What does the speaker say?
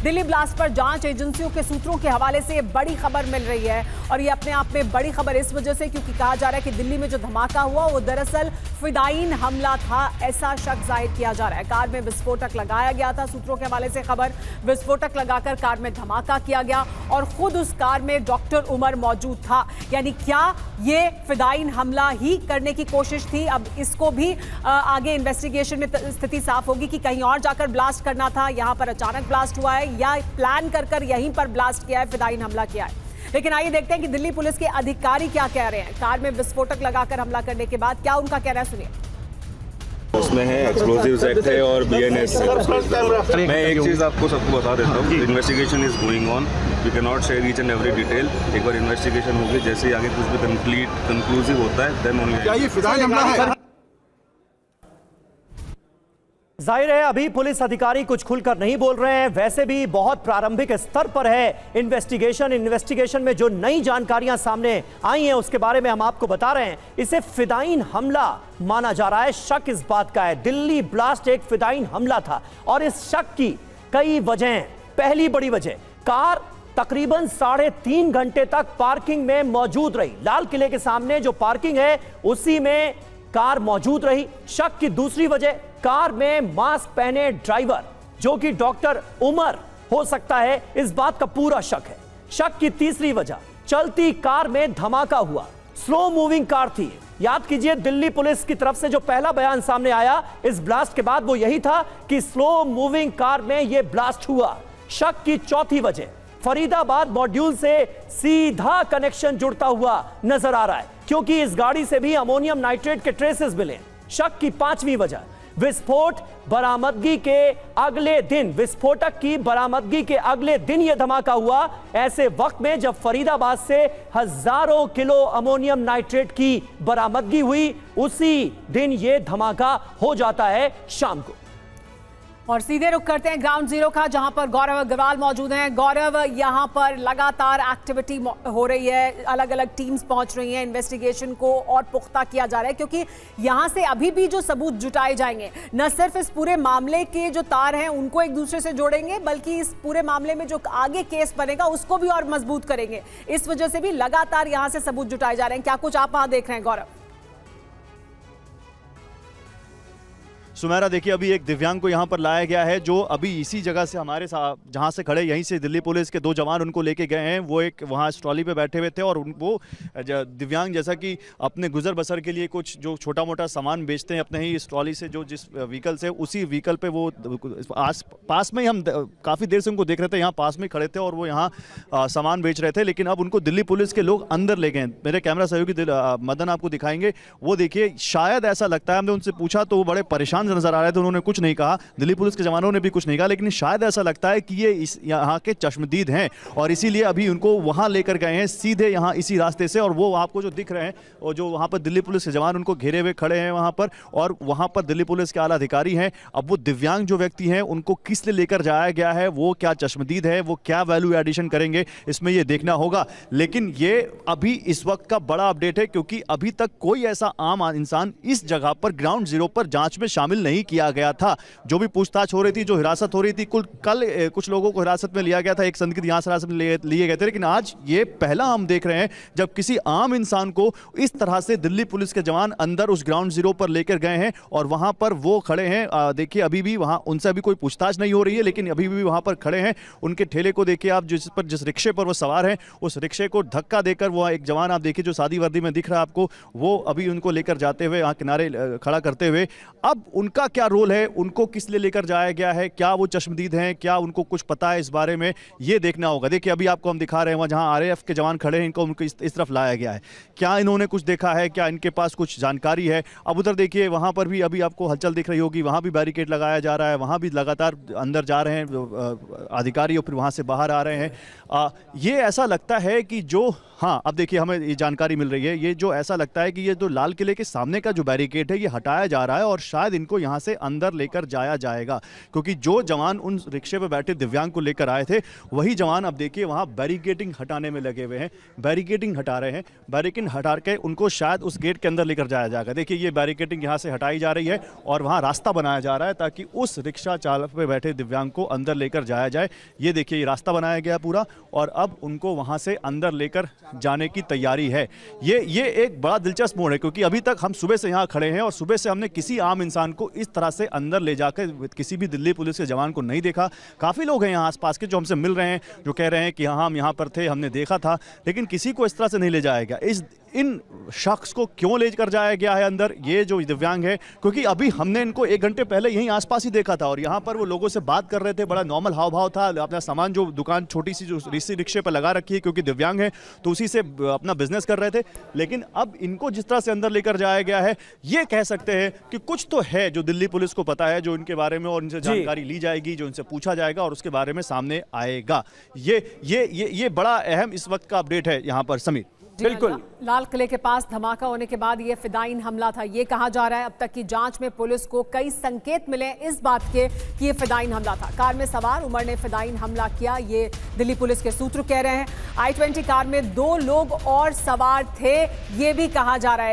Delhi blast पर जांच एजेंसियों के सूत्रों के हवाले से ये बड़ी खबर मिल रही है और ये अपने आप में बड़ी खबर इस वजह से क्योंकि कहा जा रहा है कि दिल्ली में जो धमाका हुआ वो दरअसल फिदायीन हमला था, ऐसा शक जाहिर किया जा रहा है। कार में विस्फोटक लगाया गया था, सूत्रों के हवाले से खबर, विस्फोटक लगाकर कार में धमाका किया गया और खुद उस कार में डॉक्टर उमर मौजूद था। यानी क्या ये फिदायीन हमला ही करने की कोशिश थी? अब इसको भी आगे इन्वेस्टिगेशन में स्थिति साफ होगी कि कहीं और जाकर ब्लास्ट करना था, यहां पर अचानक ब्लास्ट हुआ है या प्लान कर यहीं पर ब्लास्ट किया है, फिदायीन हमला किया है। लेकिन आइए देखते हैं कि दिल्ली पुलिस के अधिकारी क्या कह रहे हैं। कार में विस्फोटक लगाकर हमला करने के बाद क्या उनका कहना है, सुनिए। उसमें है एक्सप्लोजिव्स एक्ट है और बीएनएस है। मैं एक चीज़ आपको सबको बता देता हूँ, investigation is going on, we can not share each and every detail. एक बार इन्वेस्टिगेशन होगी, जैसे ही आगे कुछ भी कंक्लूसिव होता है देन ओनली। क्या ये फिदायीन हमला है? जाहिर है अभी पुलिस अधिकारी कुछ खुलकर नहीं बोल रहे हैं, वैसे भी बहुत प्रारंभिक स्तर पर है इन्वेस्टिगेशन में जो नई जानकारियां सामने आई हैं उसके बारे में हम आपको बता रहे हैं। इसे फिदायीन हमला माना जा रहा है। शक इस बात का है दिल्ली ब्लास्ट एक फिदायीन हमला था और इस शक की कई वजह। पहली बड़ी वजह, कार तकरीबन 3.5 घंटे तक पार्किंग में मौजूद रही। लाल किले के सामने जो पार्किंग है उसी में कार मौजूद रही। शक की दूसरी वजह, कार में मास्क पहने ड्राइवर जो कि डॉक्टर उमर हो सकता है, इस बात का पूरा शक है। शक की तीसरी वजह, चलती कार में धमाका हुआ, स्लो मूविंग कार थी। याद कीजिए दिल्ली पुलिस की तरफ से जो पहला बयान सामने आया इस ब्लास्ट के बाद वो यही था कि स्लो मूविंग कार में यह ब्लास्ट हुआ। शक की चौथी वजह, फरीदाबाद मॉड्यूल से सीधा कनेक्शन जुड़ता हुआ नजर आ रहा है क्योंकि इस गाड़ी से भी अमोनियम नाइट्रेट के ट्रेसेस मिले। शक की पांचवी वजह, विस्फोटक की बरामदगी के अगले दिन यह धमाका हुआ, ऐसे वक्त में जब फरीदाबाद से हजारों किलो अमोनियम नाइट्रेट की बरामदगी हुई, उसी दिन यह धमाका हो जाता है शाम को। और सीधे रुख करते हैं ग्राउंड जीरो का, जहां पर गौरव अग्रवाल मौजूद हैं। गौरव, यहां पर लगातार एक्टिविटी हो रही है, अलग अलग टीम्स पहुंच रही हैं, इन्वेस्टिगेशन को और पुख्ता किया जा रहा है क्योंकि यहां से अभी भी जो सबूत जुटाए जाएंगे न सिर्फ इस पूरे मामले के जो तार हैं उनको एक दूसरे से जोड़ेंगे बल्कि इस पूरे मामले में जो आगे केस बनेगा उसको भी और मजबूत करेंगे। इस वजह से भी लगातार यहां से सबूत जुटाए जा रहे हैं। क्या कुछ आप वहां देख रहे हैं गौरव? सुमेरा, देखिए अभी एक दिव्यांग को यहाँ पर लाया गया है जो अभी इसी जगह से हमारे साथ जहाँ से खड़े, यहीं से दिल्ली पुलिस के 2 जवान उनको लेके गए हैं। वो एक वहाँ ट्रॉली पे बैठे हुए थे और वो दिव्यांग जैसा कि अपने गुजर बसर के लिए कुछ जो छोटा मोटा सामान बेचते हैं अपने ही इस ट्रॉली से, जो जिस व्हीकल से, उसी व्हीकल पे वो पास में ही हम काफ़ी देर से उनको देख रहे थे, यहाँ पास में खड़े थे और वो यहाँ सामान बेच रहे थे। लेकिन अब उनको दिल्ली पुलिस के लोग अंदर ले गए। मेरे कैमरा सहयोगी मदन आपको दिखाएंगे, वो देखिए शायद ऐसा लगता है, हमने उनसे पूछा तो वो बड़े परेशान नजर आ रहे थे, उन्होंने कुछ नहीं कहा, दिल्ली पुलिस के जवानों ने भी कुछ नहीं कहा, लेकिन शायद ऐसा लगता है कि ये यहाँ के चश्मदीद हैं और इसीलिए अभी उनको वहां लेकर गए हैं सीधे यहाँ इसी रास्ते से। और वो आपको जो दिख रहे हैं और जो वहां पर दिल्ली पुलिस के जवान उनको घेरे हुए खड़े हैं वहां पर, और वहां पर दिल्ली पुलिस के आला अधिकारी हैं। अब वो दिव्यांग जो व्यक्ति हैं उनको किस लिए लेकर जाया गया है, वो क्या चश्मदीद है, वो क्या वैल्यू एडिशन करेंगे, इसमें ये देखना होगा। लेकिन ये अभी इस वक्त का बड़ा अपडेट है क्योंकि अभी तक कोई ऐसा आम इंसान इस जगह पर ग्राउंड जीरो पर जांच में शामिल नहीं किया गया था। जो भी पूछताछ हो रही थी, जो हिरासत हो रही थी, कल कुछ लोगों को हिरासत में लिया गया था, एक संदिग्ध यहां से हिरासत में लिए गए थे, लेकिन आज ये पहला हम देख रहे हैं जब किसी आम इंसान को इस तरह से दिल्ली पुलिस के जवान अंदर उस ग्राउंड जीरो पर लेकर गए हैं और वहां पर वो खड़े हैं। देखिए अभी भी वहां उनसे अभी कोई पूछताछ नहीं हो रही है, लेकिन अभी भी वहां पर खड़े हैं। उनके ठेले को देखिए आप, जिस रिक्शे पर वो सवार हैं, उस रिक्शे को धक्का देकर वो एक जवान आप देखिए जो सादी वर्दी में दिख रहा है आपको, वो अभी उनको लेकर जाते हुए वहां किनारे खड़ा करते हुए। अब उनका क्या रोल है, उनको किस लिए लेकर जाया गया है, क्या वो चश्मदीद हैं, क्या उनको कुछ पता है इस बारे में, ये देखना होगा। देखिए अभी आपको हम दिखा रहे हैं वहाँ जहाँ आरएएफ के जवान खड़े हैं, इनको उनको इस तरफ लाया गया है। क्या इन्होंने कुछ देखा है, क्या इनके पास कुछ जानकारी है? अब उधर देखिए वहाँ पर भी अभी आपको हलचल दिख रही होगी, वहाँ भी बैरिकेड लगाया जा रहा है, वहाँ भी लगातार अंदर जा रहे हैं अधिकारी और फिर वहाँ से बाहर आ रहे हैं। ये ऐसा लगता है कि जो, हाँ अब देखिए हमें ये जानकारी मिल रही है, ये जो ऐसा लगता है कि ये जो लाल किले के सामने का जो बैरिकेड है ये हटाया जा रहा है और शायद इनको इनको यहाँ से अंदर लेकर जाया जाएगा, क्योंकि जो जवान उन रिक्शे पर बैठे दिव्यांग को लेकर आए थे वही जवान अब देखिए वहाँ बैरिकेडिंग हटाने में लगे हुए हैं, बैरिकेडिंग हटा रहे हैं। बैरिकेडिंग हटा के उनको शायद उस गेट के अंदर लेकर जाया जाएगा। देखिए ये बैरिकेडिंग यहाँ से हटाई जा रही है और वहाँ रास्ता बनाया जा रहा है ताकि उस रिक्शा चालक पे बैठे दिव्यांग को अंदर लेकर जाया जाए। ये देखिए ये रास्ता बनाया गया पूरा और अब उनको वहाँ से अंदर लेकर जाने की तैयारी है। ये एक बड़ा दिलचस्प मोड़ है, क्योंकि अभी तक हम सुबह से यहाँ खड़े हैं और सुबह से हमने किसी आम इंसान को इस तरह से अंदर ले जाकर किसी भी दिल्ली पुलिस के जवान को नहीं देखा। काफ़ी लोग हैं यहाँ आसपास के जो हमसे मिल रहे हैं, जो कह रहे हैं कि हाँ हम यहाँ पर थे, हमने देखा था, लेकिन किसी को इस तरह से नहीं ले जाया गया। इन शख्स को क्यों ले कर जाया गया है अंदर, ये जो दिव्यांग है, क्योंकि अभी हमने इनको 1 घंटे पहले यहीं आसपास ही देखा था और यहाँ पर वो लोगों से बात कर रहे थे, बड़ा नॉर्मल हाव भाव था। अपना सामान जो दुकान छोटी सी जो रिक्शे पर लगा रखी है क्योंकि दिव्यांग है तो उसी से अपना बिजनेस कर रहे थे। लेकिन अब इनको जिस तरह से अंदर लेकर जाया गया है, ये कह सकते हैं कि कुछ तो है जो दिल्ली पुलिस को पता है, जो इनके बारे में और इनसे जानकारी ली जाएगी, जो इनसे पूछा जाएगा और उसके बारे में सामने आएगा। ये बड़ा अहम इस वक्त का अपडेट है यहाँ पर। समीर बिल्कुल, लाल किले के पास धमाका होने के बाद ये फिदायीन हमला था, ये कहा जा रहा है। अब तक की जांच में पुलिस को कई संकेत मिले इस बात के कि ये फिदायीन हमला था। कार में सवार उमर ने फिदायीन हमला किया, ये दिल्ली पुलिस के सूत्र कह रहे हैं। i20 कार में 2 लोग और सवार थे, ये भी कहा जा रहा है।